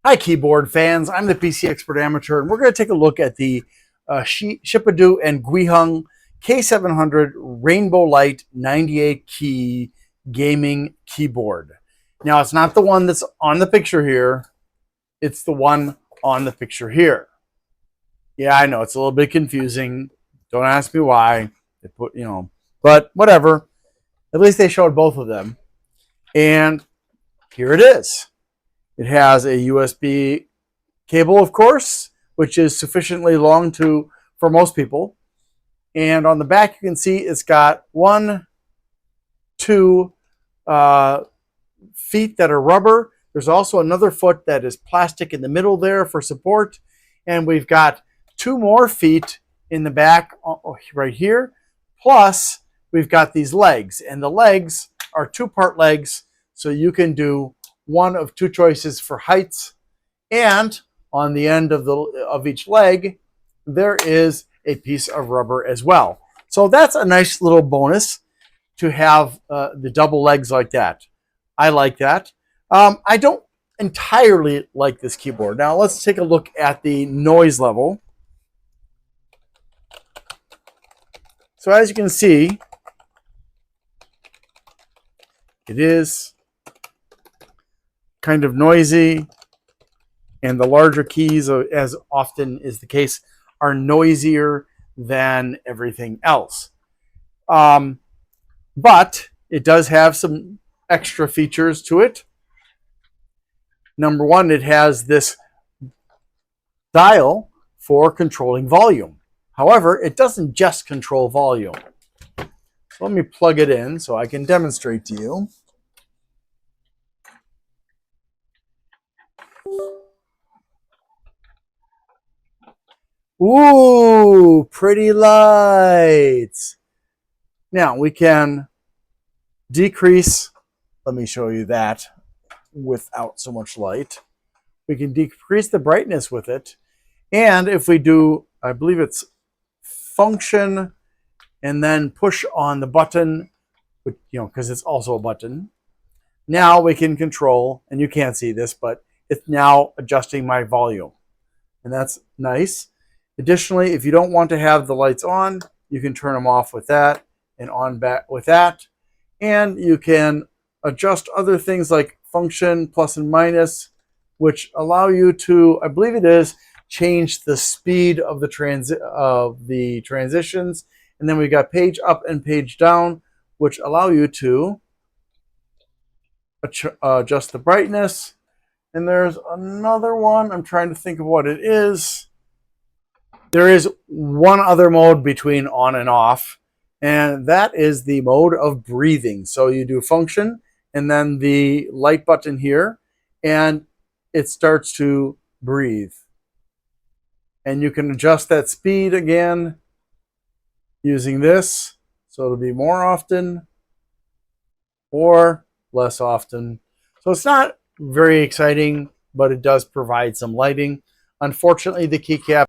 Hi, keyboard fans. I'm the PC Expert Amateur, and we're going to take a look at the Shipadoo and GuiHeng K700 Rainbow Light 98 key gaming keyboard. Now, it's not the one that's on the picture here. It's the one on the picture here. Yeah, I know it's a little bit confusing. Don't ask me why. They put, but whatever. At least they showed both of them. And here it is. It has a USB cable, of course, which is sufficiently long for most people. And on the back, you can see it's got two feet that are rubber. There's also another foot that is plastic in the middle there for support. And we've got two more feet in the back right here. Plus, we've got these legs. And the legs are two-part legs, so you can do one of two choices for heights. And on the end of each leg, there is a piece of rubber as well. So that's a nice little bonus to have the double legs like that. I like that. I don't entirely like this keyboard. Now let's take a look at the noise level. So as you can see, it is kind of noisy, and the larger keys, as often is the case, are noisier than everything else. But it does have some extra features to it. Number one, it has this dial for controlling volume. However, it doesn't just control volume. So let me plug it in so I can demonstrate to you. Ooh, pretty lights. Now we can decrease, let me show you that without so much light. We can decrease the brightness with it. And if we do, I believe it's function and then push on the button, because it's also a button. Now we can control, and you can't see this, but it's now adjusting my volume. And that's nice. Additionally, if you don't want to have the lights on, you can turn them off with that and on back with that. And you can adjust other things like function, plus and minus, which allow you to, I believe it is, change the speed of the transitions. And then we got page up and page down, which allow you to adjust the brightness. And there's another one. I'm trying to think of what it is. There is one other mode between on and off, and that is the mode of breathing. So you do function and then the light button here, and it starts to breathe. And you can adjust that speed again using this. So it'll be more often or less often. So it's not very exciting, but it does provide some lighting. Unfortunately, the keycap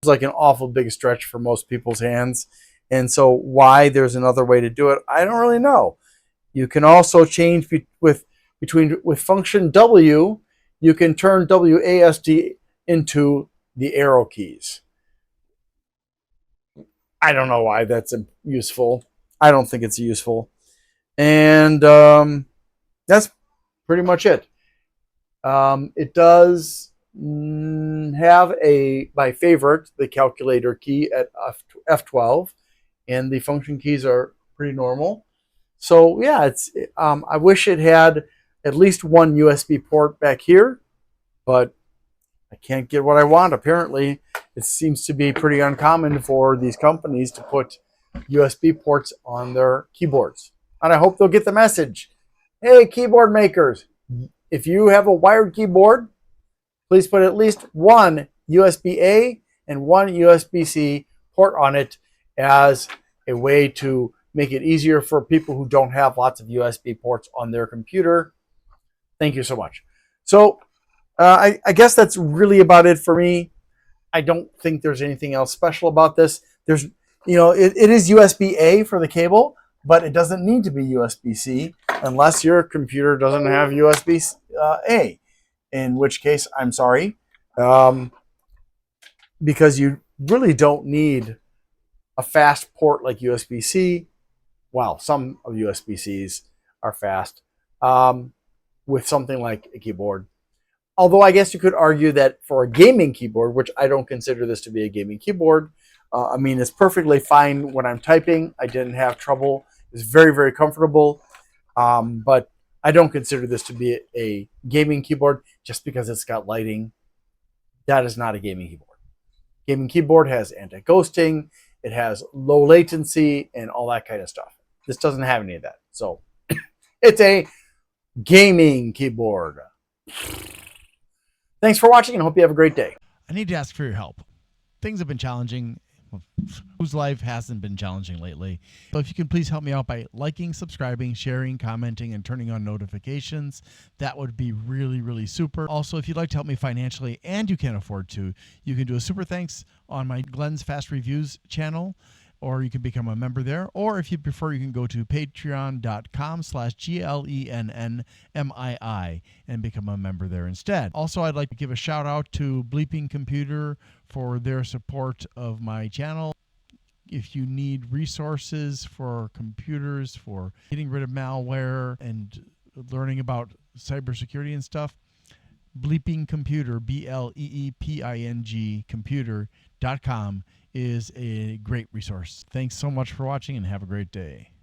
is like an awful big stretch for most people's hands. And so why there's another way to do it, I don't really know. You can also change with function W, you can turn WASD into the arrow keys. I don't know why that's useful. I don't think it's useful. And that's pretty much it. It does have my favorite, the calculator key at F12, and the function keys are pretty normal. So yeah, I wish it had at least one USB port back here, but I can't get what I want. Apparently, it seems to be pretty uncommon for these companies to put USB ports on their keyboards. And I hope they'll get the message. Hey, keyboard makers, if you have a wired keyboard, please put at least one USB-A and one USB-C port on it as a way to make it easier for people who don't have lots of USB ports on their computer. Thank you so much. So I guess that's really about it for me. I don't think there's anything else special about this. There's, it is USB-A for the cable, but it doesn't need to be USB-C unless your computer doesn't have USB-A, in which case, I'm sorry, because you really don't need a fast port like USB-C. Well, some of USB-Cs are fast with something like a keyboard. Although I guess you could argue that for a gaming keyboard, which I don't consider this to be a gaming keyboard, I mean, it's perfectly fine when I'm typing. I didn't have trouble. It's very, very comfortable. But I don't consider this to be a gaming keyboard just because it's got lighting. That is not a gaming keyboard. Gaming keyboard has anti-ghosting. It has low latency and all that kind of stuff. This doesn't have any of that. So it's a gaming keyboard. Thanks for watching and hope you have a great day. I need to ask for your help. Things have been challenging. Whose life hasn't been challenging lately? So if you can please help me out by liking, subscribing, sharing, commenting, and turning on notifications, that would be really, really super. Also, if you'd like to help me financially and you can't afford to, you can do a super thanks on my Glenn's Fast Reviews channel, or you can become a member there. Or if you prefer, you can go to patreon.com/GLENNMII and become a member there instead. Also, I'd like to give a shout out to Bleeping Computer for their support of my channel. If you need resources for computers, for getting rid of malware and learning about cybersecurity and stuff, Bleeping Computer, BLEEPING computer.com is a great resource. Thanks so much for watching and have a great day.